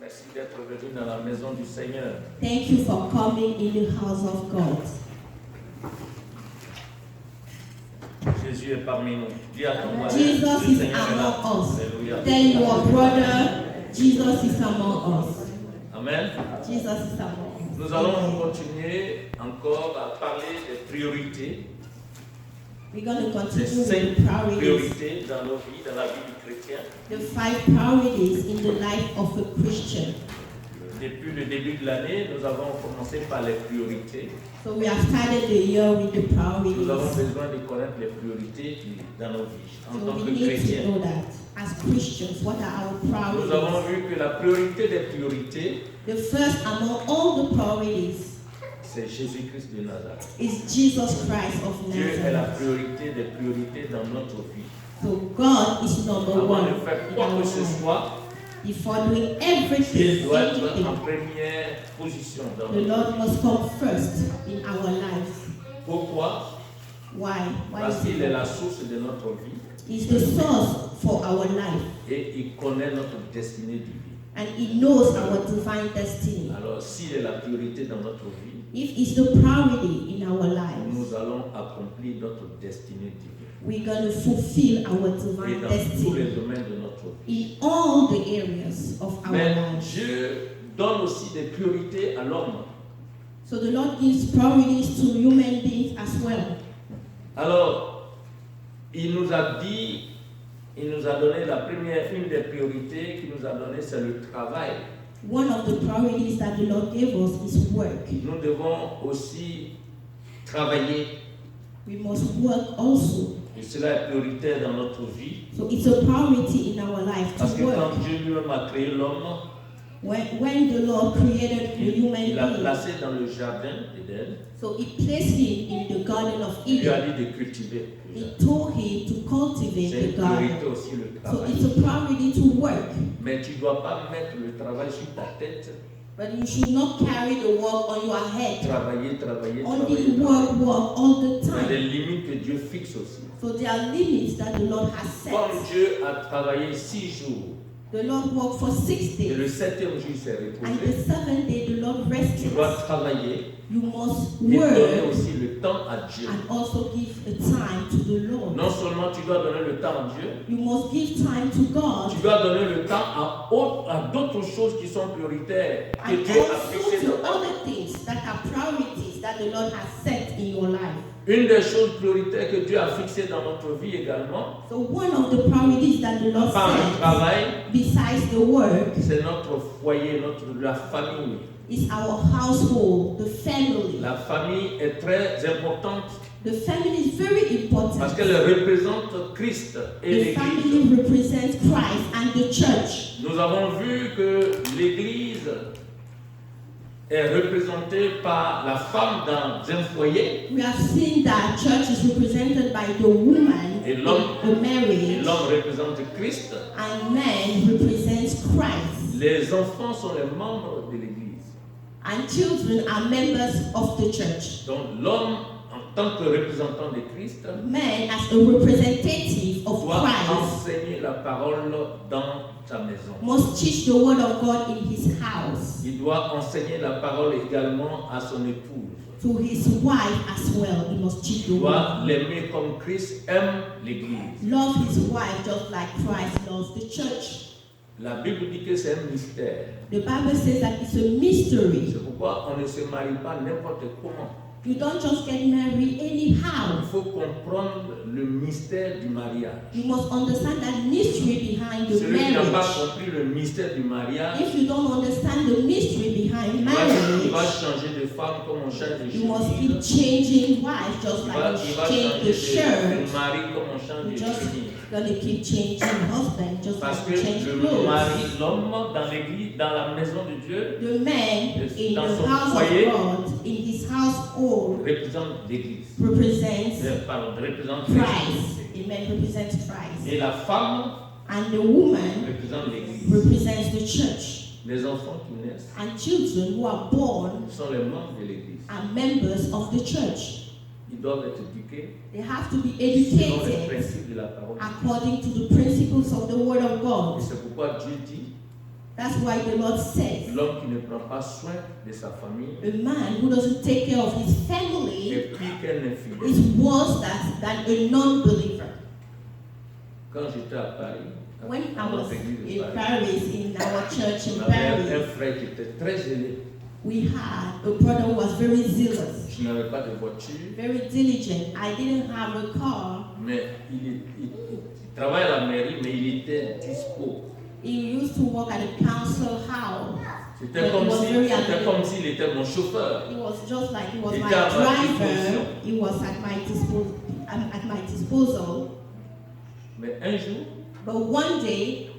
Merci d'être venu dans la maison du Seigneur. Thank you for coming in the house of God. Jésus est parmi nous. Dis à ton voisin, Jesus le is Seigneur est là. among us. Alléluia. Tell your brother, Jesus is among us. Amen. Jesus is among us. Nous allons continuer encore à parler des priorités, We're going to des continue 5 with the priorities, priorités dans nos vies, dans la vie du chrétien. the 5 priorities in the life of a Christian. Depuis le début de l'année, nous avons commencé par les priorités. So we have started the year with the Nous avons priorities. besoin de connaître les priorités dans nos vies en So tant we que need chrétiens. to know that as Christians, what are our Nous avons priorities? vu que la priorité des priorités, The first among all the priorities c'est Jésus-Christ de Nazareth. is Jesus Christ of Dieu est la Nazareth. priorité des priorités dans notre vie. So God is number Avant one de faire in quoi our que ce life. soit, Before doing Dieu everything, doit être en anything, première position dans the notre vie. Lord must come first in our lives. Pourquoi? Why? Why Parce is qu'il est it? la source de notre vie He's the source for our life, et il connaît notre destinée divine. and He knows our divine destiny. Alors, s'il est la priorité dans notre vie, If it's the priority in our lives, nous allons accomplir notre destinée divine. we're going to fulfill our Et divine dans tous destiny les domaines de notre vie. in all the areas of our Mais lives. Dieu donne aussi des priorités à l'homme. So the Lord gives priorities to human beings as well. Alors, il nous a dit, il nous a donné une des priorités qu'il nous a donné, c'est le travail. One of the priorities that the Lord gave us is work. Nous devons aussi travailler. We must work also. Et cela est prioritaire dans notre vie. So it's a priority in our life Parce que to work. quand Dieu lui-même a créé l'homme, When the Lord created the human il l'a being, placé dans le jardin d'Éden. so He placed him in the Garden of Il lui a Eden. dit de cultiver. He told him to cultivate C'est the une priorité garden. aussi le So travail. it's a priority to work. Mais tu ne dois pas mettre le travail sur ta tête. But you should not carry the work on your head. Travailler, travailler, Only travailler. work all the Il y a des time. limites que Dieu fixe aussi. So there are limits that the Lord has Comme set. Dieu a travaillé 6 jours, The Lord worked for 6 et le days. 7e jour il s'est And the reposé, 7th day the Lord tu rested. dois travailler You must et donner work aussi le temps à Dieu. and also give the time to the Lord. Non seulement tu dois donner le temps à Dieu, You must give time to God tu dois donner le temps à d'autres choses qui sont prioritaires que and Dieu a also fixées to dans ta vie. other things that are priorities that the Lord has set in your life. Une des choses prioritaires que Dieu a fixées dans notre vie également, So one of the priorities that the Lord par le set, travail, besides the work, c'est notre foyer, la famille. is our household, the family. La famille est très importante The family is very parce important. qu'elle représente Christ et The l'Église. family represents Christ and the church. Nous avons vu que l'Église est représentée par la femme dans un foyer We have seen that church is represented by the woman Et in l'homme- the et marriage, l'homme représente Christ. and man represents Christ. Les enfants sont les membres de l'Église. And children are members of the church. Donc l'homme, en tant que représentant de Christ, Man, as a representative of doit Christ, enseigner la parole dans sa maison. must teach the word of God in his house, Il doit enseigner la parole également à son épouse. to his wife as well. He must teach the Il doit word. l'aimer comme Christ aime l'Église. Love his wife just like Christ loves the church. La Bible dit que c'est un mystère. The Bible says that it's a mystery. C'est pourquoi on ne se marie pas n'importe comment. You don't just get married anyhow. Il faut comprendre le mystère du mariage. You must understand that mystery behind the Celui qui n'a pas marriage. compris le mystère du mariage, If you don't understand the mystery behind il va marriage, changer de femme comme on change de you must chemise. keep changing wives just Il like va you changer change the de shirt. mari comme on change You de just chemise. gonna keep changing husband just Parce like que you change le clothes. mari, l'homme dans l'église, dans la maison de Dieu, The man in Dans the son house foyer, of God, in his household, représente l'église. represents Représente Christ. l'église. Amen. Represents Christ. Et la femme And the woman représente l'église. represents the church. Les enfants qui naissent And children who are born sont les membres de l'église. are members of the church. Ils doivent être éduqués They have to be selon les educated principes de la parole. according to the principles of the Word of Et God. c'est pourquoi Dieu dit, That's why the Lord says, l'homme qui ne prend pas soin de sa famille a man who doesn't take care of his family est pire qu'un infidèle. is worse than a non-believer. Quand j'étais à Paris, When à I was notre église de in Paris, Paris, in our church in on avait un Paris, frère qui était très zélé. we had a brother who was very zealous, Je n'avais pas de voiture, very diligent. I didn't have a car. mais il travaille à la mairie, mais il était dispo. He used to work at a council house. C'était comme s'il était mon chauffeur. It was just like he was Il my était à ma driver. disposition. He was at my disposal. Mais un jour, But one day,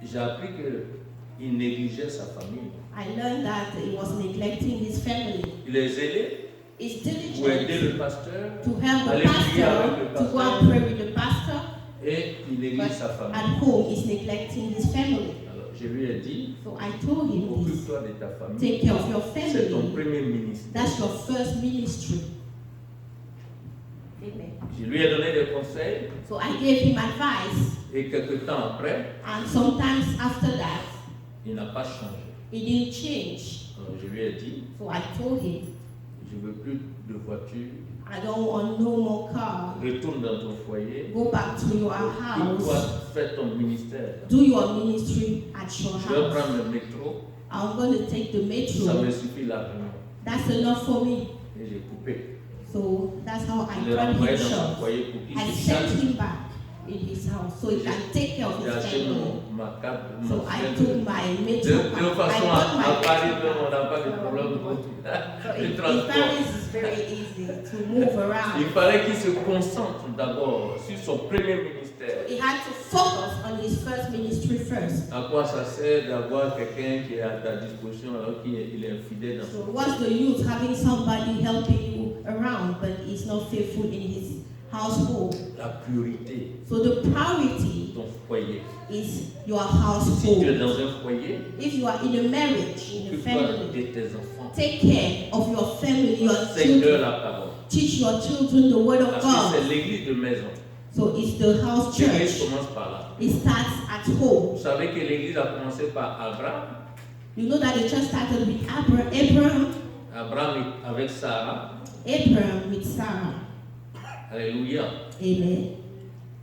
j'ai appris qu'il négligeait sa famille. I learned that he was neglecting his family. Il est zélé He's pour aider diligent le pasteur to help the aller prier avec le pastor, to go pasteur. and pray with the pastor. Et il néglige But sa famille. at home, he's neglecting his family. Alors, je lui ai dit, So I told him this. occupe-toi de ta famille. Take care of your C'est ton family. premier ministère. That's your first ministry. Amen. Je lui ai donné des conseils So I gave him advice, et quelques temps après, and sometimes after that, il n'a pas changé. he didn't change. Alors, je lui ai dit, So I told him, je ne veux plus de voiture. I don't want no more car. Retourne dans ton foyer. Go back to your Occupe-toi, house. fais ton ministère. Do your ministry at your Je vais house. prendre le métro. I'm going to take the Ça me metro. suffit largement. That's enough for me. Et j'ai coupé. So that's how I Je l'ai cut envoyé him dans son short. foyer pour qu'il I se sent charge. him back in his house so he can take care of J'ai his acheté family. ma carte. So I took my De metro toute card. I façon, got my à Paris, metro on card. n'a pas de problème So de in transport. Paris, it's very easy to move Il around. fallait qu'il se concentre d'abord sur son premier ministère. He had to focus on his first ministry first. À quoi ça sert d'avoir quelqu'un qui est à ta disposition alors qu'il est infidèle dans So son what's the use having somebody helping you around but he's not faithful in his household? La priorité, So the priority ton foyer. is your Si tu es household. dans un foyer, If you are in a marriage, in a occupe-toi family, de tes enfants. take care of your family, your Enseigne-leur children. la parole. Teach your children the word of Parce que c'est God. l'église de maison. So it's the house L'église church. commence par là. It starts at home. Vous savez que l'église a commencé par Abraham. You know that the church started with Abraham Avec Sarah. with Sarah. Alléluia. Amen.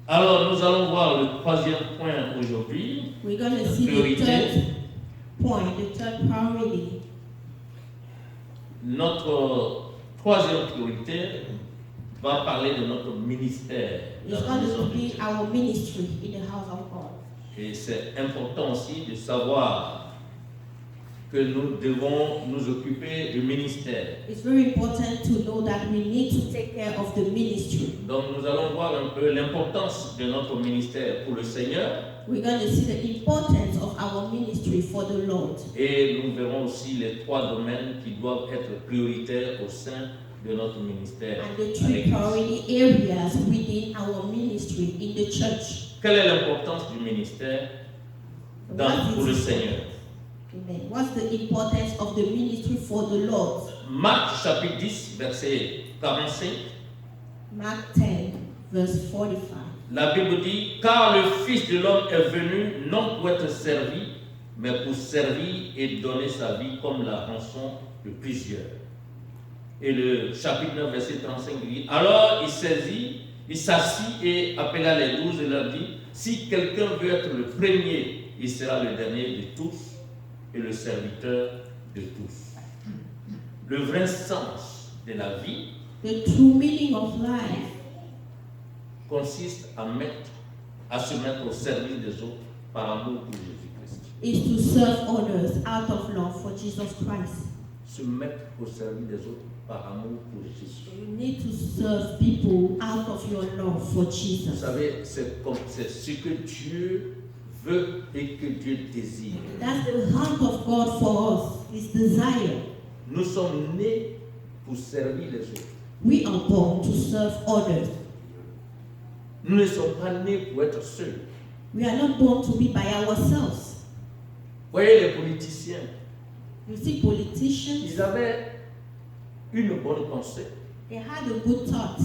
Alors, nous allons voir le troisième point aujourd'hui. We're going to see the Priorité. third point, the third priority. Notre troisième priorité va parler de notre ministère It's dans la maison going to de be Dieu. our ministry in the house of God. Et c'est important aussi de savoir que nous devons nous occuper du ministère. It's very important to know that we need to take care of the ministry. Donc nous allons voir un peu l'importance de notre ministère pour le Seigneur We're going to see the importance of our ministry for the Lord. et nous verrons aussi les trois domaines qui doivent être prioritaires au sein de notre ministère. And the à three l'Église. priority areas within our ministry in the church. Quelle est l'importance du ministère pour le Seigneur? Amen. What's the importance of the ministry for the Lord? Marc chapitre 10, verset 45. Mark 10, verse 45. La Bible dit, car le Fils de l'homme est venu non pour être servi, mais pour servir et donner sa vie comme la rançon de plusieurs. Et le chapitre 9, verset 35 dit, alors il s'assit et appela les 12 et leur dit, si quelqu'un veut être le premier, il sera le dernier de tous et le serviteur de tous. Le vrai sens de la vie The true meaning of life consiste à se mettre au service des autres par amour pour Jésus-Christ. is to serve others out of love for Jesus Christ. Se mettre au service des autres par amour pour Jésus. You need to serve people out of your love for Vous Jesus. savez, c'est ce que Dieu veut et que Dieu désire. That's the heart of God for us, His desire. Nous sommes nés pour servir les autres. We are born to serve others. Nous ne sommes pas nés pour être seuls. We are not born to be by ourselves. Voyez les politiciens, You see, politicians, ils avaient une bonne pensée, they had a good thought,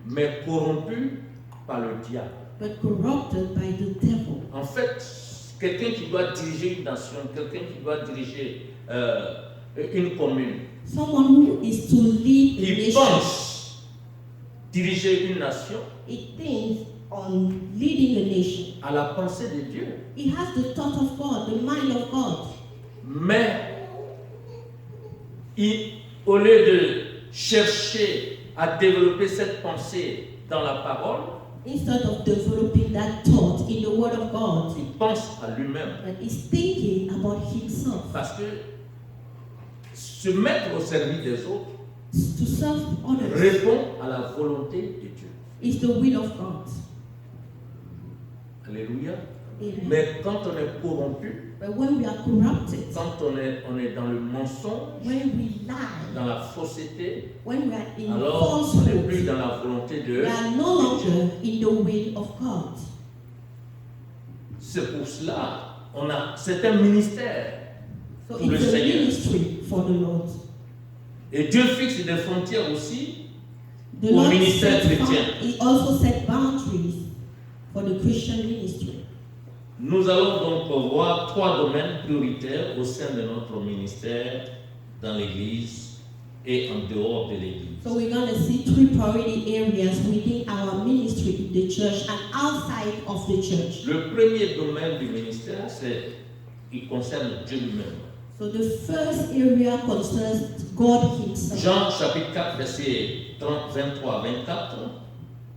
mais corrompus par le diable. but corrupted by the devil. En fait, quelqu'un qui doit diriger une nation, quelqu'un qui doit diriger une commune, Someone who is to lead a il nation, pense diriger une nation it thinks on leading a nation. à la pensée de Dieu. It has the thought of God, the mind of God. Mais au lieu de chercher à développer cette pensée dans la parole, Instead of developing that thought in the Word of God, il pense à lui-même. but is thinking about himself. Parce que se mettre au service des autres To serve others répond à la volonté de Dieu. is the will of God. Alléluia. Amen. Mais quand on est corrompu, But when we are corrupted, quand on est dans le mensonge, when we lie, dans la fausseté, when we are in alors on n'est plus falsehood, dans la volonté de we are no longer in the will of God. C'est pour cela, c'est un ministère. So Pour le it's a Seigneur. ministry for the Lord. Et Dieu fixe des frontières aussi The au Lord ministère set chrétien. He also set boundaries for the Christian ministry. Nous allons donc voir 3 domaines prioritaires au sein de notre ministère dans l'Église et en dehors de l'Église. So we're going to see 3 priority areas within our ministry in the church and outside of the church. Le premier domaine du ministère, il concerne Dieu lui-même. So the first area concerns God Himself. Jean chapitre 4, verset 23 à 24,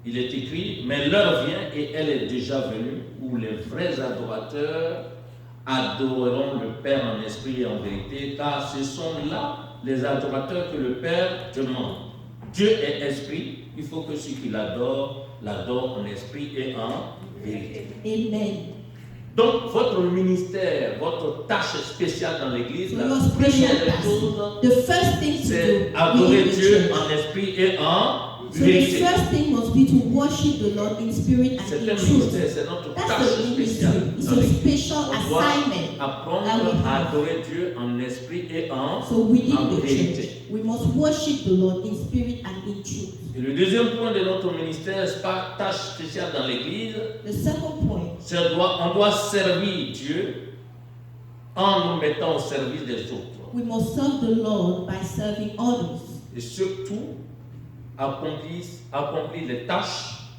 il est écrit, mais l'heure vient et elle est déjà venue où les vrais adorateurs adoreront le Père en esprit et en vérité, car ce sont là les adorateurs que le Père demande. Dieu est esprit, il faut que ceux qui l'adorent en esprit et en vérité. Amen. Donc, votre ministère, votre tâche spéciale dans l'Église, So la your première special des task, choses, the first thing to c'est do adorer within the Dieu church. en esprit et en So the vérité. first thing must be to worship the Lord in spirit and C'est in un truth. ministère, c'est notre That's tâche the ministry. spéciale It's dans a l'Église. special On doit assignment. apprendre that we à have. adorer Dieu en esprit et en So within the vérité. church, we must worship the Lord in spirit and in truth. Et le deuxième point de notre ministère, c'est pas tâche spéciale dans l'Église, The second point, on doit servir Dieu en nous mettant au service des autres. we must serve the Lord by serving others. Et surtout, accomplir les tâches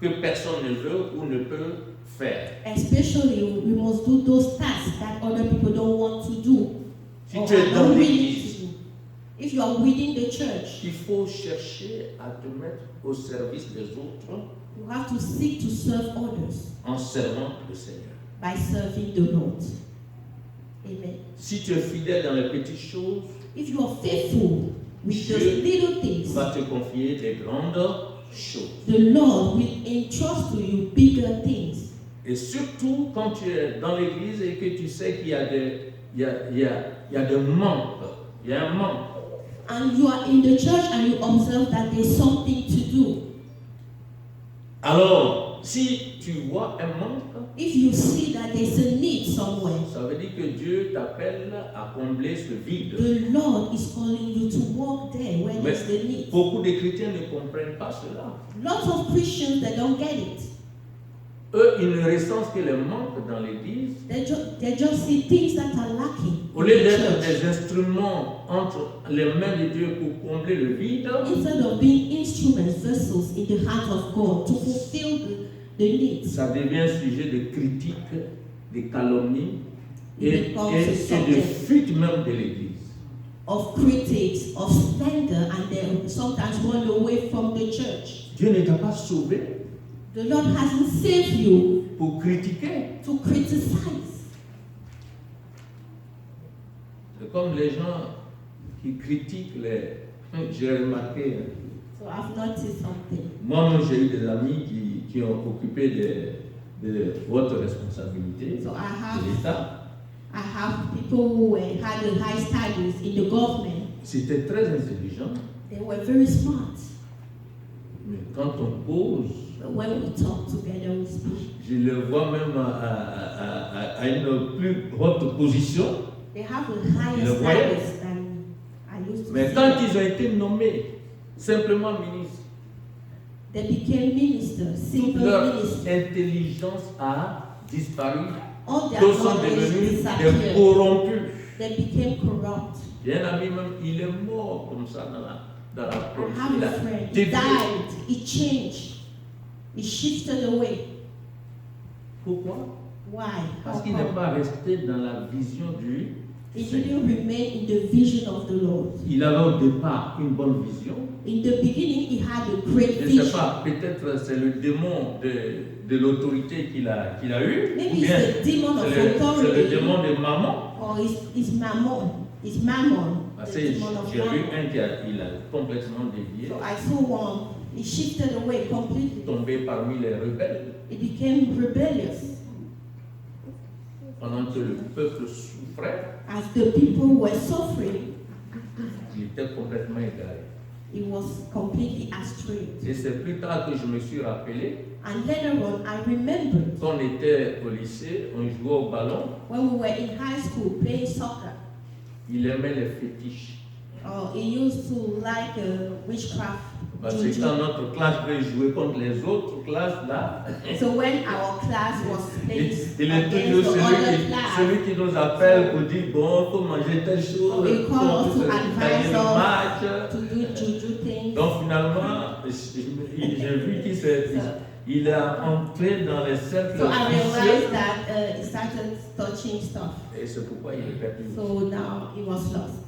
que personne ne veut ou ne peut faire. Especially, we must do those tasks that other people don't want to do. Si or tu es are dans not willing l'Église, to do. If you are within the church, il faut chercher à te mettre au service des autres you have to seek to serve others en servant le Seigneur. by serving the Lord. Amen. Si tu es fidèle dans les petites choses, If you are faithful with Dieu those little things, va te confier des grandes choses. the Lord will entrust to you bigger things. Et surtout quand tu es dans l'église et que tu sais qu'il y a des manques, il y a un manque. And you are in the church and you observe that there's something to do. Alors, si tu vois un manque, If you see that there's a need somewhere, ça veut dire que Dieu t'appelle à combler ce vide. the Lord is calling you to walk there where Mais there's the need. beaucoup de chrétiens ne comprennent pas cela. Lots of Christians that don't get it. Eux, ils ne recensent que les manques dans l'église. They just see things that are lacking Au in lieu the d'être church. des instruments entre les mains de Dieu pour combler le vide, Instead of being instruments, vessels in the hand of God to fulfill the needs. ça devient sujet de critique, de calomnie It et becomes a de subject fuite même de l'église. of critics, of slander, and they sometimes run away from the church. Dieu ne t'a pas sauvé The Lord hasn't saved you pour critiquer. to criticize. C'est comme les gens qui critiquent les... J'ai remarqué, So I've noticed something. moi-même j'ai eu des amis qui ont occupé de votre responsabilité So de l'État. I have people who had the high status in the government. C'était très intelligent, They were very smart. mais quand on cause, But when we talk together, we speak. je le vois même à une plus haute position. They have a higher Le voyais. status than I used to Mais see. quand ils ont été nommés simplement ministres, They became ministers, toute simple leur ministers. intelligence a disparu all their Tous sont knowledge devenus des disappeared. corrompus. They became corrupt. J'ai un ami même, il est mort comme ça dans la I promesse. have Il a a friend. He dévié. died. He changed. He shifted away. Pourquoi? Why? Parce How qu'il n'est come? pas resté dans la vision du He Seigneur. didn't remain in the vision of the Lord. Il avait au départ une bonne vision. In the beginning, he had a great Je ne sais vision. pas, peut-être c'est le démon de l'autorité qu'il a eu. Maybe Ou it's bien the demon of c'est le authority, démon de maman. or it's mammon. It's mammon. Parce The que demon of j'ai vu mammon. un il a complètement dévié, So I saw one. He shifted away completely. tombé parmi les rebelles, He became rebellious. pendant que le peuple souffrait, As the people were suffering, il était complètement égaré. he was completely astray. Et c'est plus tard que je me suis rappelé, And later on, I remembered quand on était au lycée, on jouait au ballon, when we were in high school playing soccer. il aimait les fétiches. He used to like witchcraft. Parce que juju. quand notre classe veut jouer contre les autres classes, là, So when our class was playing il est against toujours the other celui class, qui nous appelle pour dire bon, il faut manger telle chose, He pour called us to gagner advise le us match. to do juju things. Donc finalement, j'ai vu qu'il est entré dans les cercles So I vicieux. realized that he started touching stuff. Et c'est pourquoi il est perdu. So now he was lost.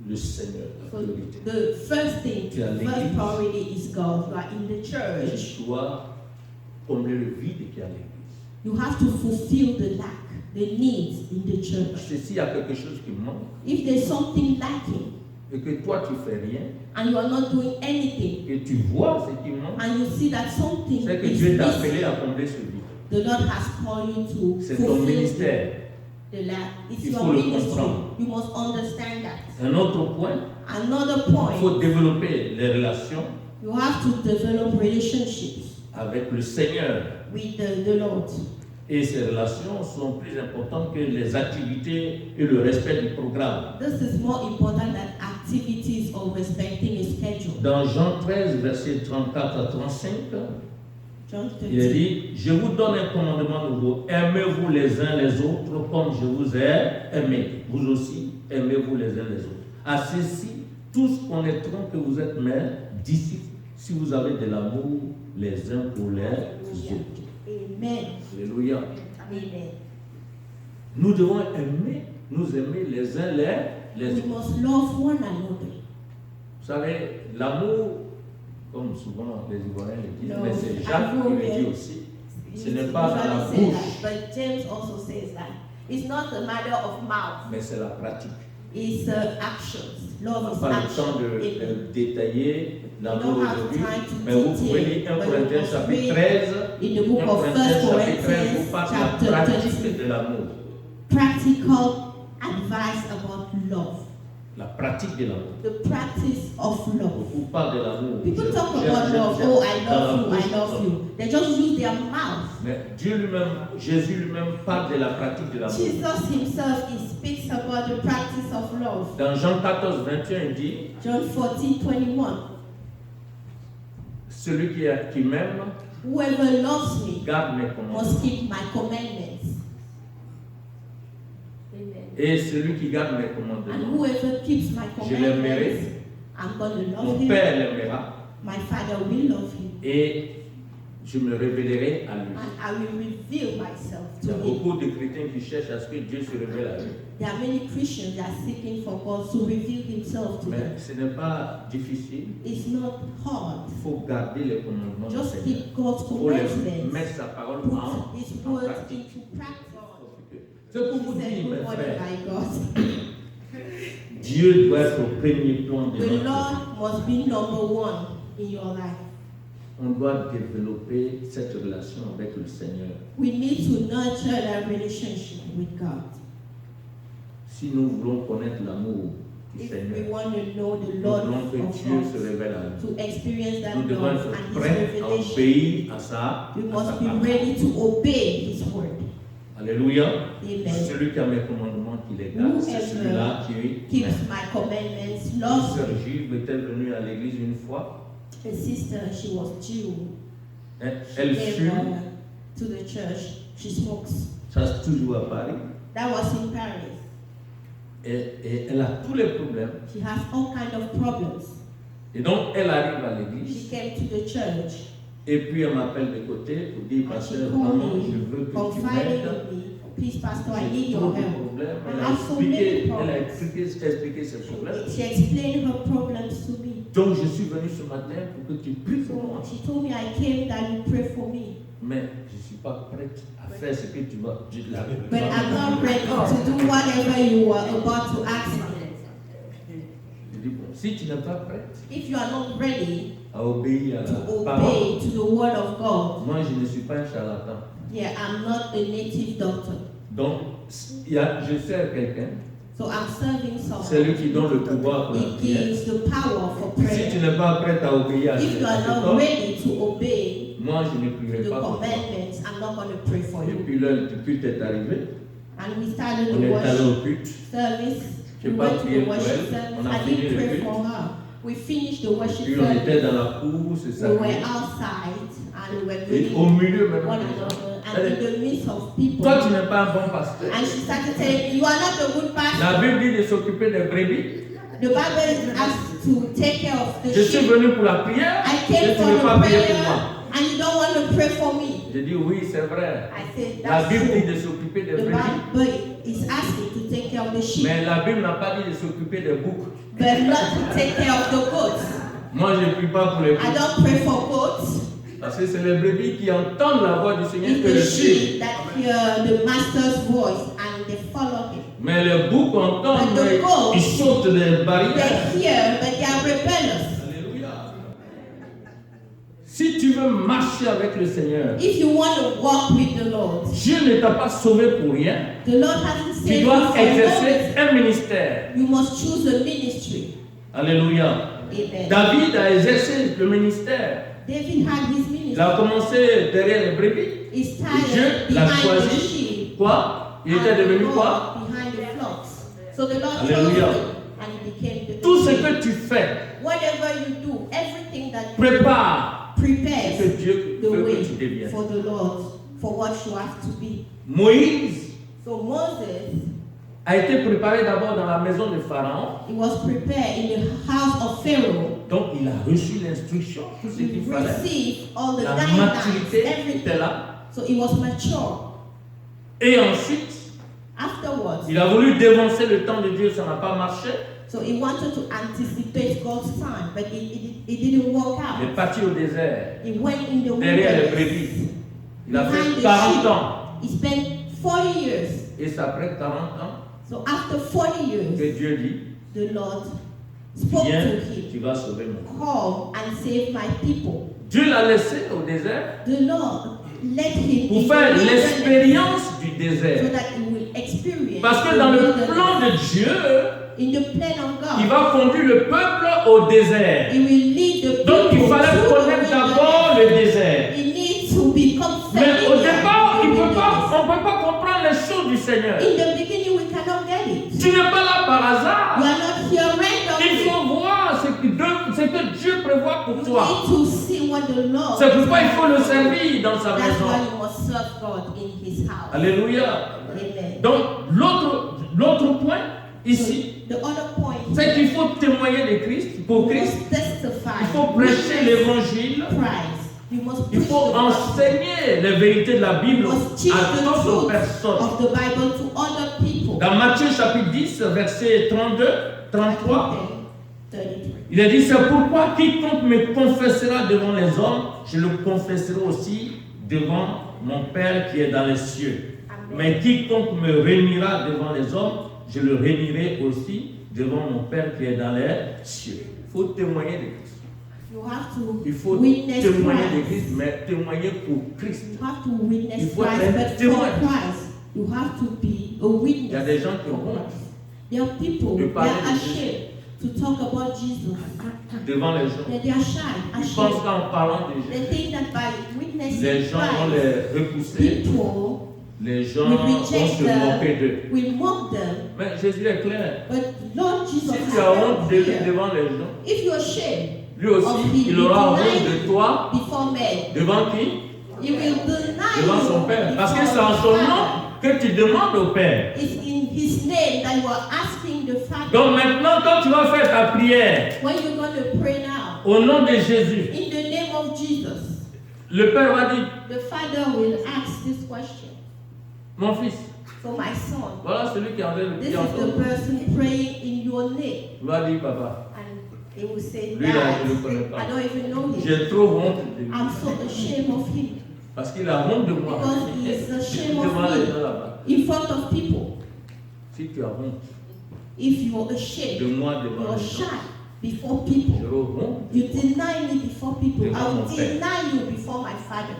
Le Seigneur, So l'autorité. the first thing, Tu as first l'église. priority is God. You are in the church. Tu dois combler le vide qu'il y a à l'église. You have to fulfill the lack, the needs in the Parce church. que s'il y a quelque chose qui manque, If there's something lacking et que toi tu fais rien, and you are not doing anything, et tu vois ce qui manque, and you see that something c'est que is Dieu t'a missing, appelé à combler ce vide. the Lord has called you to C'est ton fulfill ministère. the lack. It's Il your faut le ministry. comprendre. You must understand that. Un autre point, Another il point, faut développer les relations you have to develop relationships avec le Seigneur. with the Lord. Et ces relations sont plus importantes que les activités et le respect du programme. This is more important than activities or respecting a schedule. Dans Jean 13, versets 34 à 35, John il est 13. dit, je vous donne un commandement nouveau, aimez-vous les uns les autres comme je vous ai aimés. Vous aussi, aimez-vous les uns les autres. À ceci, tous connaîtront que vous êtes mes disciples si vous avez de l'amour les uns pour les autres. Amen. Alléluia. Amen. Nous devons nous aimer les uns les We autres. must love one another. Vous savez, l'amour, comme souvent les Ivoiriens le disent, No, mais c'est Jacques qui le dit aussi, ce n'est pas dans la Usually say bouche, that, but James also says that it's not a matter of mouth, mais c'est la pratique. it's actions. On Love n'a is pas le action. temps de Amen. détailler l'amour We don't have aujourd'hui, time to mais vous pouvez detail, lire 1 but we Corinthiens must chapitre read 13, in the book 1 of Corinthiens 1 chapitre 13 Corinthians, vous parle de chapter la 13. pratique de l'amour. Practical advice about love. La pratique de l'amour. The practice of love. Beaucoup parlent de l'amour. People talk J'aime, about love. j'aime. Oh, I Dans la love you, bouche, I love non. you. They just use their mouth. Mais Dieu lui-même, Jésus lui-même parle de la pratique de l'amour. Jesus himself, he speaks about the practice of love. Dans Jean 14, 21, il dit, John 14:21. celui qui m'aime Whoever loves me garde mes commandements. must keep my commandments. Amen. Et celui qui garde mes And commandements, whoever keeps my je l'aimerai, commandments, I'm going to love mon him. Père l'aimera, My Father will love him. et je me révélerai à lui. And I will reveal myself Il y to a him. beaucoup de chrétiens qui cherchent à ce que Dieu se révèle à eux. There are many Christians that are seeking for God to reveal himself to Mais them. ce n'est pas difficile. It's not hard. Il faut garder les commandements du Just Seigneur. keep God's Il faut les commandments. mettre sa parole Put his en word pratique. into practice. C'est pour vous He said, dire, "Good mes morning, frères, my God." Dieu doit être au premier plan de The notre vie. Lord must be number one in your life. On doit développer cette relation avec le Seigneur. We need to nurture that relationship with God. Si nous voulons connaître l'amour du If we Seigneur, want to know the nous Lord voulons que of Dieu se God, révèle à nous. to experience that Nous devons love être and His prêts à revelation, obéir à sa we must be parole. ready to obey His word. Alléluia. Amen. Celui qui a mes commandements qui les garde, c'est celui-là qui Keeps m'aime. my commandments, Une loves sœur me. juive était venue à l'église une fois. A sister, she was Jew. Elle Came fume to the church. She smokes. Ça c'est toujours à Paris. That was in Paris. Et elle a tous les problèmes. She has all kinds of problems. Et donc elle arrive à She l'église. came to the church Et puis elle m'appelle de côté pour dire, and she pasteur, called vraiment, je me, veux que tu confiding m'aides. in me. Please, Pastor, I need J'ai your trop de help. problèmes. I Elle a have so many expliqué problems. ses problèmes. She explained her problems to me. Donc je suis venu ce matin pour que tu pries pour moi. So she told me I came that you pray for me. Mais je ne suis pas prête à faire ce que tu vas dire là. But I'm not ready to do whatever you are about to ask me. Je dis, bon, si tu n'es pas prête If you are not ready à obéir à to la parole, obey to the word of God, moi je ne suis pas un charlatan. yeah, I'm not a native doctor. Donc, je sers quelqu'un, So I'm serving c'est lui someone. qui donne le pouvoir pour la He prière. gives the power for Si tu prayer. n'es pas prête à obéir à If you are cet not ordre, ready to obey moi je ne prierai the pas pour toi. commandments, I'm not going to pray for Et you. puis l'heure du culte est arrivée, And we started on the est allé worship au culte. service. J'ai We pas went to prié the pour worship elle. service. On a I fini didn't le pray culte. for her. We finished the worship Puis on était service. dans la cour, c'est ça. We were outside and we were Et au greeting milieu one maintenant, another and elle in dit, the midst of people. toi tu n'es pas un bon pasteur. And she started saying, you are not a good La pastor. Bible dit de s'occuper des brebis. The Bible asks to take care of the Je suis sheep. venu pour la prière I et came tu for ne veux the pas prier pour prayer moi. and you don't want to pray for me. J'ai dit oui, c'est vrai. I said, La that's Bible dit true. de s'occuper des The brebis, Bible is asking to take care of the sheep, mais la Bible n'a pas dit de s'occuper des boucs. but not to take care of the goats. Moi, je ne prie pas pour les I boucs. don't pray for goats. Parce que c'est les brebis qui entendent la voix du Seigneur It's que the le suivent. sheep that hear the master's voice and they follow him. Mais les boucs entendent, But the mais goats, ils sautent les barrières. They hear, but they are rebellious. Alléluia. Si tu veux marcher avec le Seigneur, If you want to walk with the Lord, Dieu ne t'a pas sauvé pour rien. the Lord hasn't Tu saved you dois for exercer nothing. un ministère. You must choose a ministry. Alléluia. Amen. David a exercé le ministère. David had his Il ministry. a commencé derrière les brebis. He Et started Dieu l'a behind the choisi. sheep. Quoi? Il était and devenu God quoi? behind the flocks. So the Lord chose Alléluia. him and he became the Tout ce sheep. que tu fais, Whatever you do, everything that you prépare do, ce que prepares Dieu the veut que way tu deviennes. for the Lord, for what you have to be. Moïse So Moses, a été préparé d'abord dans la maison de Pharaon. he was prepared in the house of Pharaoh. Donc il a reçu l'instruction, tout ce He qu'il fallait. received all the La guidance, maturité était everything. là. So he was mature. Et ensuite, Afterwards, il a voulu dévancer le temps de Dieu, ça n'a pas marché. so he wanted to anticipate God's time, but it didn't work Il est out. parti au désert, He went in the derrière les wilderness. brebis. Il a Behind fait the 40 sheep. ans. He spent 40 years. Et c'est après 40 ans So after 40 years, que Dieu dit, the Lord spoke viens, to him, tu vas sauver mon peuple. call and save my people. Dieu l'a laissé au désert The Lord let him pour in faire the wilderness l'expérience du so désert. that he will experience Parce que the dans le wilderness. plan de Dieu, In the plan of God, il va conduire le peuple au désert. he will lead the people Donc il fallait through the connaître wilderness. d'abord le désert. He needs to become Mais au familiar départ, with the on ne wilderness. peut pas comprendre les choses du Seigneur. In the beginning, we cannot get it. Tu n'es pas là par You hasard. are not here Il randomly. faut voir ce que Dieu prévoit pour You toi. need to see what the Lord. C'est pourquoi il faut le servir dans sa That's why maison. you must serve God in His house. Alléluia. Amen. Donc, l'autre point ici, The other point c'est qu'il faut témoigner de Christ, pour you Christ. must testify. Il faut prêcher l'évangile. Christ. You must Il preach faut the gospel. enseigner les vérités de la Bible You must teach à the d'autres truth personnes. of the Bible to other people. Dans Matthieu chapitre 10, verset 32, 33, 33. il est dit, c'est pourquoi quiconque me confessera devant les hommes, je le confesserai aussi devant mon Père qui est dans les cieux. Amen. Mais quiconque me réunira devant les hommes, je le réunirai aussi devant mon Père qui est dans les cieux. Il faut témoigner de Christ. You have to Il faut witness témoigner de Christ. Christ, mais témoigner pour Christ. You have to witness Il faut Christ, être but témoin. for Christ, you have to be a witness. Il y a des gens qui for ont honte Christ. There are people de they parler are de Jésus. ashamed to talk about Jesus. devant les gens. They are shy, Ils pensent ashamed. qu'en parlant de They Jésus, think that by witnessing les gens vont Christ, les repousser, people les gens will vont reject se moquer them, d'eux. will mock them. Mais Jésus est clair. But Lord Jesus Si has tu as honte de made lui clear, devant les gens, if you are ashamed lui aussi, of him, il aura honte deny de toi before men, devant qui? he will deny Devant you son Père. Parce que before c'est en his son nom Father. que tu demandes au Père. It's in His name that you are asking the Father. Donc maintenant, quand tu vas faire ta prière When you're going to pray now, au nom de Jésus, in the name of Jesus, le Père va dire, the Father will ask this question. mon fils, So my son, voilà celui qui est en train de this prier en is ton the nom. person praying in your name. Il va dire, papa, And he will say, lui là, Dad, je ne le connais pas. I don't even know him. J'ai trop honte de lui. I'm so ashamed of him. Parce qu'il a honte de moi. Because he is ashamed Devant of les gens me là-bas. in front of people. Si tu as honte If you are de ashamed, moi you devant are les gens, shy before people. j'aurai honte. You deny me before people. I Devant will mon père. deny you before my Father.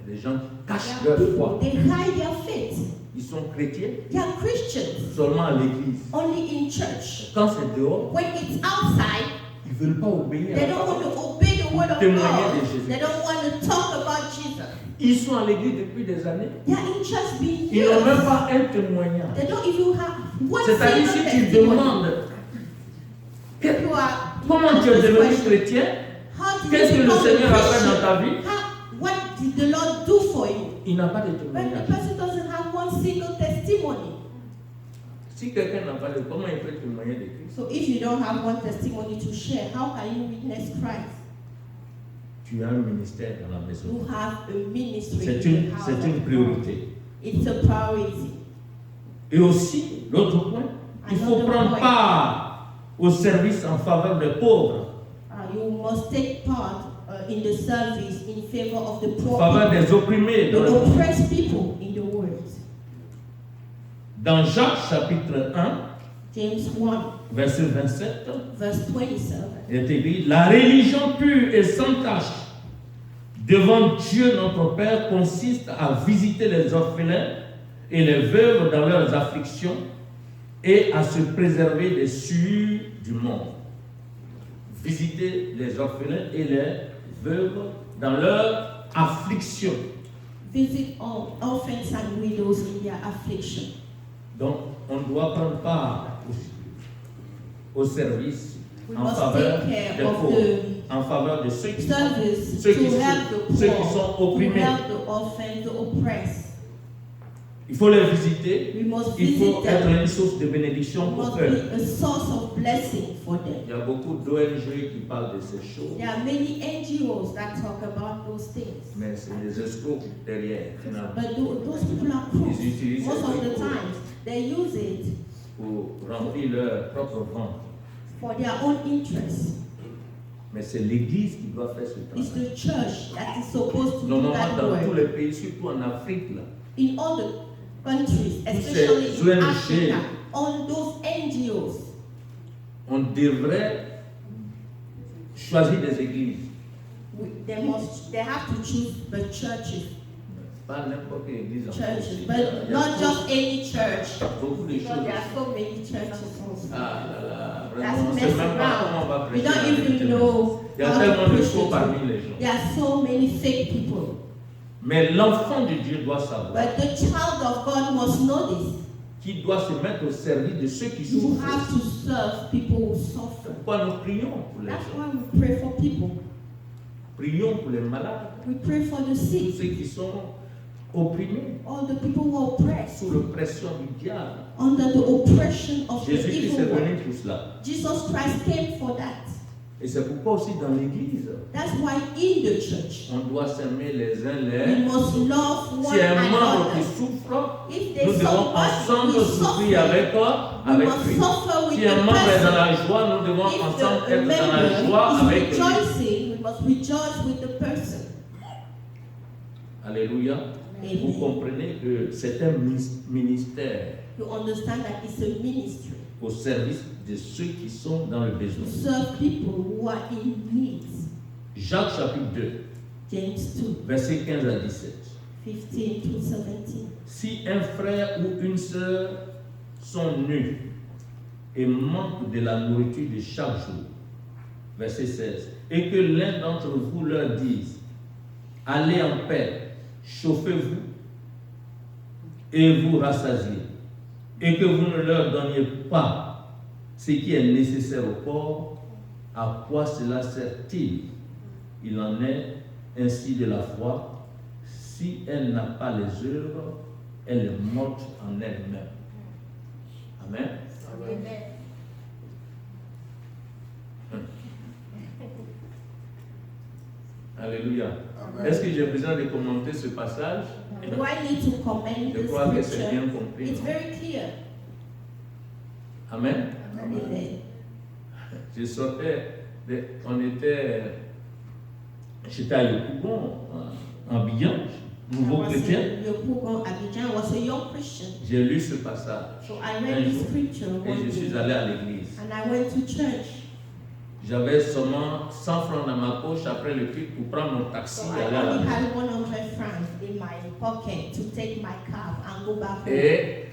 Il y a des gens qui There cachent are leur people, foi. they hide their faith. Ils sont chrétiens They are Christians seulement à l'église. only in church. Quand c'est dehors, When it's outside, ils ne veulent pas obéir. they don't want to obey the word of Témoigner God. de Jésus. They don't want to talk about Jesus. Ils sont à l'église depuis des années. They are in church being Ils n'ont même used. pas un témoignage. They don't even have one C'est-à-dire, single si tu testimony. demandes You are, comment tu es devenu chrétien, how did qu'est-ce que you le become a Seigneur a fait dans Christian? ta vie, What did the Lord do for you? il n'a pas de When the témoignage. person doesn't have one single testimony. Si quelqu'un n'a pas de, comment il peut témoigner de Christ? So if you don't have one testimony to share, how can you witness Christ? Tu as un ministère dans la maison. You have a ministry. C'est in une, the house c'est of une God. priorité. It's a priority. Et aussi, l'autre point, il faut Another prendre point. part au service en faveur des pauvres, You must take part in the service in favor of the en poor faveur people, des opprimés. the oppressed people in the world. Dans Jacques chapitre 1, James 1, verset 27, verse 27. il est écrit, la religion pure et sans tache devant Dieu notre Père consiste à visiter les orphelins et les veuves dans leurs afflictions et à se préserver des souillures du monde. Visiter les orphelins et les veuves dans leur affliction. Visit all orphans and widows in their affliction. Donc, on doit prendre part au service We en must faveur take care des of pauvres, the en faveur de ceux qui sont, service ceux qui to sont- help the ceux qui poor, sont to opprimés. help the orphans, the oppressed. Il faut les visiter. We must Il visit faut être them. une source de We bénédiction pour must eux. be a source of blessing for them. Il y a beaucoup d'ONG qui parlent de ces choses, There are many NGOs that talk about those things. mais c'est des escrocs derrière, finalement, But those people are crooks. Ils utilisent Most of ces the trucs times, they use it pour remplir leur propre ventre. for their own interests. Mais c'est l'Église qui doit faire ce It's travail. the church that is supposed to do Normalement, that dans tous work. les pays, surtout en Afrique, là, In all the countries, ces especially in ONG. Africa, all those NGOs, on devrait choisir des églises. they have to choose the churches, Pas n'importe quelle église en churches, France. but Il y a not just any church. beaucoup de Because choses. there are so many churches also. Ah là là, That's vraiment, on ne sait messed même pas comment on va around. We prêcher don't la vérité. even know Il y a how to tellement de preach faux it. parmi les gens. There are so many fake people. Mais l'enfant de Dieu doit savoir But the child of God must know this. qu'il doit se mettre au service de ceux qui You souffrent. have to serve people who suffer. Pourquoi nous prions pour les That's gens? why we pray for people. Prions pour les malades, We pray for the tous sick, ceux qui sont opprimés, all the people who are oppressed, sous l'oppression du diable. under the oppression of the Jésus-Christ est evil venu one. pour cela. Jesus Christ came for that. Et c'est pourquoi aussi dans l'Église, That's why in the church, on doit s'aimer les uns we les autres. must love one Si un membre qui another. souffre, If nous there's devons somebody ensemble who souffrir suffers, avec, we avec must lui. suffer with Si un the membre est dans person. la joie, nous devons If ensemble the être dans la member joie is avec lui. rejoicing, we must rejoice with the person. Alléluia. Vous Amen. comprenez que c'est un ministère You understand that it's a ministry au service de ceux qui sont dans le to besoin. serve people who are in need. Jacques chapitre 2, James 2, versets 15 à 17. 15 to 17. Si un frère ou une sœur sont nus et manquent de la nourriture de chaque jour, verset 16, et que l'un d'entre vous leur dise, allez en paix, chauffez-vous et vous rassasiez, et que vous ne leur donniez pas ce qui est nécessaire au corps, à quoi cela sert-il? Il en est ainsi de la foi. Si elle n'a pas les œuvres, elle est morte en elle-même. Amen. Alléluia. Est-ce que j'ai besoin de commenter ce passage? Do I need to comment Je the crois que c'est scripture? bien compris. It's non? very clear. Amen. Amen. Je sortais, j'étais à Yopougon, en Abidjan, nouveau I was chrétien. in Yopougon, Abidjan. I was a young Christian. J'ai lu ce passage So I read the scripture et one je suis day, allé à l'église. and I went to church. J'avais seulement 100 francs dans ma poche après le culte pour prendre mon taxi So et I aller à la only maison. had 100 francs in my pocket to take my cab and go back home. Et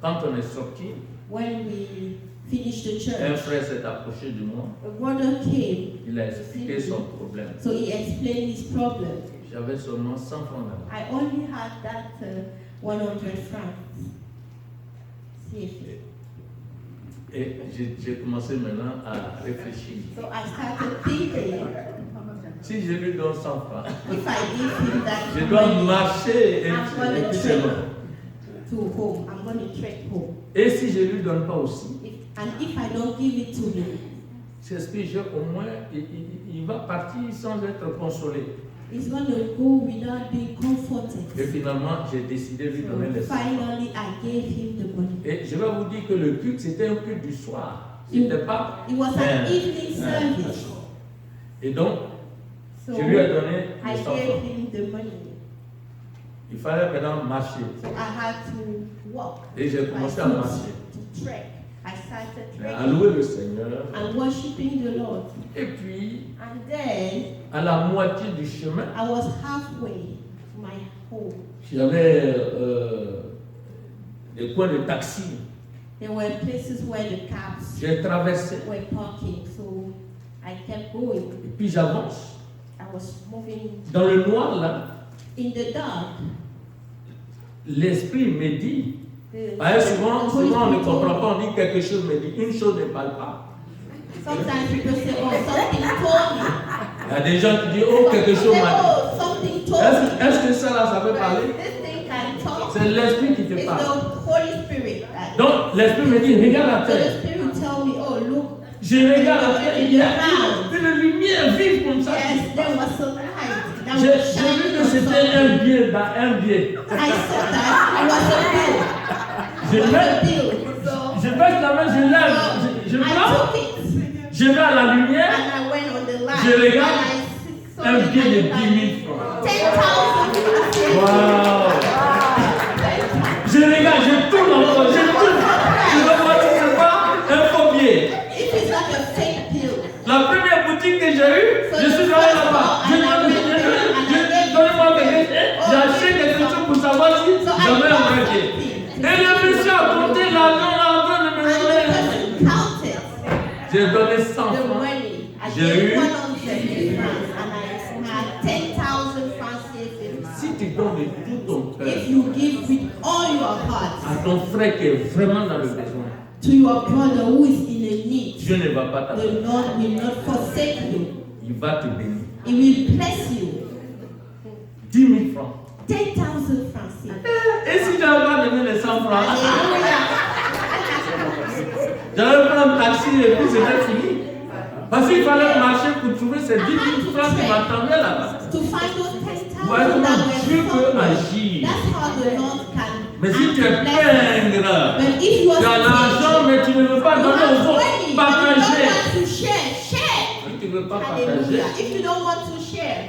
quand on est sorti, When we finished the un church, frère s'est approché de moi. a brother came, Il a expliqué son problème. so he explained his problem. J'avais seulement 100 francs dans ma poche. I only had that 100 francs. See if Et j'ai commencé maintenant à réfléchir. So I started thinking, Si je lui donne 100 francs, if I give him that je dois money marcher et I'm gonna puis c'est bon. to home, I'm going to trek home. Et si je ne lui donne pas aussi, And if I don't give it to him, c'est ce que j'ai au moins, il va partir sans être consolé. he's going to go without being comforted. Et finalement, j'ai décidé de lui donner les 100 francs. Finally, I gave him the money. Et je vais vous dire que le culte, c'était un culte du soir. C'était pas. It was an evening service. Et donc, So je lui ai donné I les 100 gave francs. him the money. Il fallait maintenant marcher. So I had to walk. Et j'ai commencé à marcher. To trek. I started À trekking louer le Seigneur. and worshiping the Lord. Et puis, And then à la moitié du chemin, I was halfway to my home. j'avais des coins de taxi. There were places where the cabs J'ai traversé. were parking, so I kept going. Et puis j'avance. I was moving Dans le noir, là, in the dark. l'esprit me dit. The- Souvent, the Holy souvent, on ne Spirit comprend told pas, on dit quelque chose, mais dit une chose ne parle pas. me. Sometimes people say, oh, something told me. Il y a des gens qui disent, oh, quelque chose Say, m'a dit. oh, something told me. Est-ce que ça, là, ça peut parler? This thing can talk. C'est l'esprit qui te It's parle. the Holy Spirit. That Donc, l'esprit me dit, regarde la so the terre. Spirit tell me, oh, look. Je regarde la terre, il y a une lumière vive comme ça. Yes, there was some light that J'ai was vu shining que on c'était something. un biais dans un biais. I saw that it was a bill. Je It was mets- a bill. So Je baisse la main, je lève, je I prends, took it je vais à la lumière, and I went on the line. Je regarde and I saw un it billet de and 10 000 francs. 10,000. Waouh! Je regarde, je tourne encore, je tourne. Je ne vois pas si c'est pas un faux billet. If it's like a fake bill. La première boutique que j'ai eue, je suis allé là-bas. Je donnez-moi quelque chose. J'ai acheté quelque chose pour savoir si So I j'avais un vrai bought billet. something. Et le monsieur a compté l'argent de me And the donner. person counted J'ai donné 100 the francs. money. I J'ai gave eu- 100 francs and I had 10,000 francs saved. Si tu donnes de tout ton cœur If you give with all your heart à ton frère qui est vraiment dans le besoin, to your brother who is in a need, Dieu ne va pas t'abandonner. the Lord will not forsake you. Il va te bénir. He will bless you. 10 000 francs. 10,000 francs saved. Et si j'avais pas donné les 100 francs, Hallelujah. j'allais prendre un taxi et puis c'était fini. Parce qu'il fallait marcher pour trouver ces 10 000 francs qui m'attendaient là-bas. To find those 10,000 Voilà comment that Dieu were peut somewhere. agir. That's how the Lord can Mais si tu es act blessing. pingre, But if you tu as are l'argent mais tu ne veux pas you donner have aux autres, money, but you don't partager. want to share. Si tu ne veux pas partager, Hallelujah. If you don't want to share,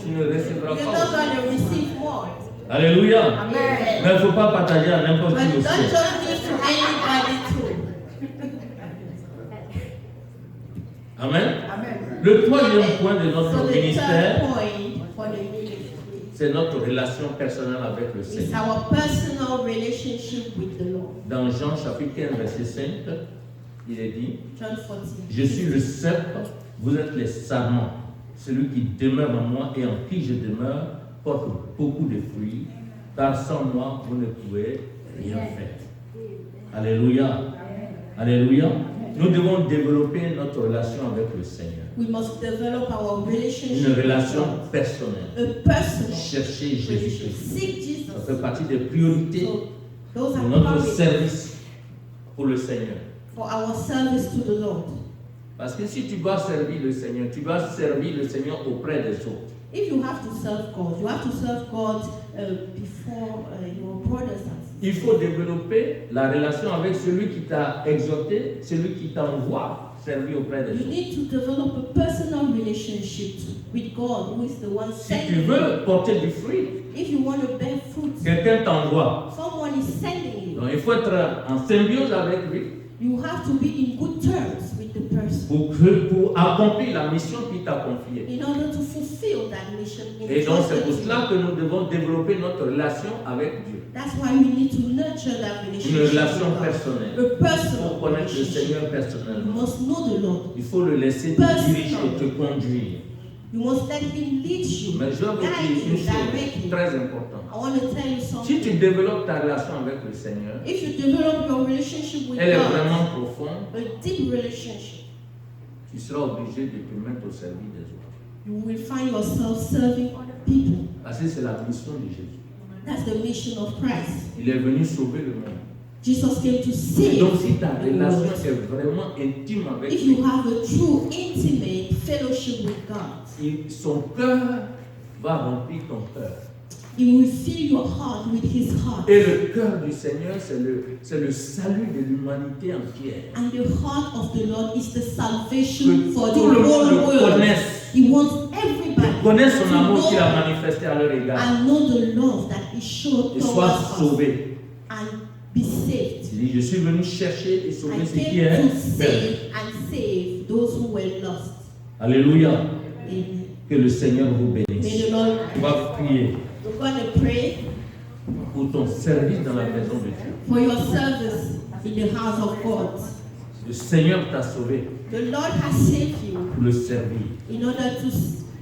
tu ne recevras you're not pas. going to receive more. Alléluia. Amen. Mais il ne faut pas partager à n'importe But qui don't aussi. just give to anybody too. Amen. Le troisième point de So notre the ministère, third point for the ministry c'est notre relation personnelle avec le is Seigneur. our personal relationship with the Lord. Dans Jean chapitre 15, verset 5, il est dit, John 14. je suis le cep, vous êtes les sarments. Celui qui demeure en moi et en qui je demeure porte beaucoup de fruits, car sans moi, vous ne pouvez rien faire. Alléluia. Alléluia. Nous devons développer notre relation avec le Seigneur. We must develop our Une relationship relation with God. personnelle. A personal Chercher relationship. Jésus-Christ. Seek Jesus. Ça fait partie des priorités So those de are notre priorities service pour le Seigneur. for our service to the Lord. Parce que si tu dois servir le Seigneur, tu dois servir le Seigneur auprès des autres. If you have to serve God, you have to serve God before your brothers and sisters. Il faut développer la relation avec celui qui t'a exhorté, celui qui t'envoie servir auprès des You autres. need to develop a personal relationship with God, who is the one Si tu sending you. veux porter du fruit, If you want to bear fruit, quelqu'un t'envoie. someone is sending you. Donc il faut être en symbiose avec lui You have to be in good terms with the person pour accomplir la mission qu'il t'a confiée. in order to fulfill that mission. Et donc c'est pour entrusted to cela you. que nous devons développer notre relation avec Dieu. That's why we need to nurture that Une relationship relation with God. personnelle. A personal Pour connaître le relationship. Seigneur You personnellement. must know the Lord. Il faut le laisser te Personal. diriger et te conduire. You must let Him lead you, Mais je veux vous guide dire you, une direct chose you. très importante. I want to tell you Si something. tu développes ta relation avec le Seigneur, If you develop your relationship with elle est God, vraiment profonde, a deep relationship, tu seras obligé de te mettre au service des autres. you will find yourself serving other people. Parce que c'est la mission de Jésus. That's the mission of Christ. Il est venu sauver le monde. Jesus came to save Donc si ta the relation world. est vraiment intime avec If lui, you have a true, intimate fellowship with God, son cœur va remplir ton cœur. He will fill your heart with His heart. Et le cœur du Seigneur, c'est le salut de l'humanité entière. And the heart of the Lord is the salvation Que for the tout le monde whole le world. connaisse. He wants everybody Connaisse son to amour qu'il a know manifesté à leur égard. and know the love that He showed Et towards soit us sauvé. and be saved. Il dit, je suis venu chercher et sauver I ce qui came est to perdu. save and save those who were lost. Alléluia. Amen. Que le Seigneur vous May bénisse. the Lord, On va prier we're going to pray pour ton service dans la maison de Dieu. for your service in the house of God. Le Seigneur t'a sauvé The Lord has saved you pour le servir. in order to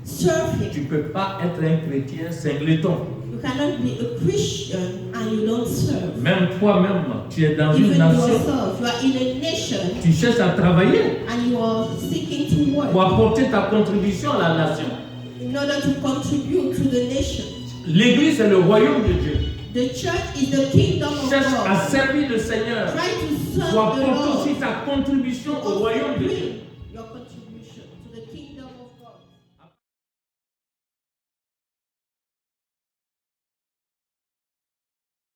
serve Tu Him. ne peux pas être un chrétien singleton. You cannot be a Christian and you don't serve. Même toi-même, tu es dans Even une nation. yourself, you are in a nation Tu cherches à travailler and you are seeking to pour work apporter ta contribution à la nation. in order to contribute to the nation. L'église, c'est le royaume de Dieu. The church is the kingdom of Cherche à God. servir le Seigneur Try to pour serve the apporter Lord. aussi ta contribution au royaume de Dieu. Your contribution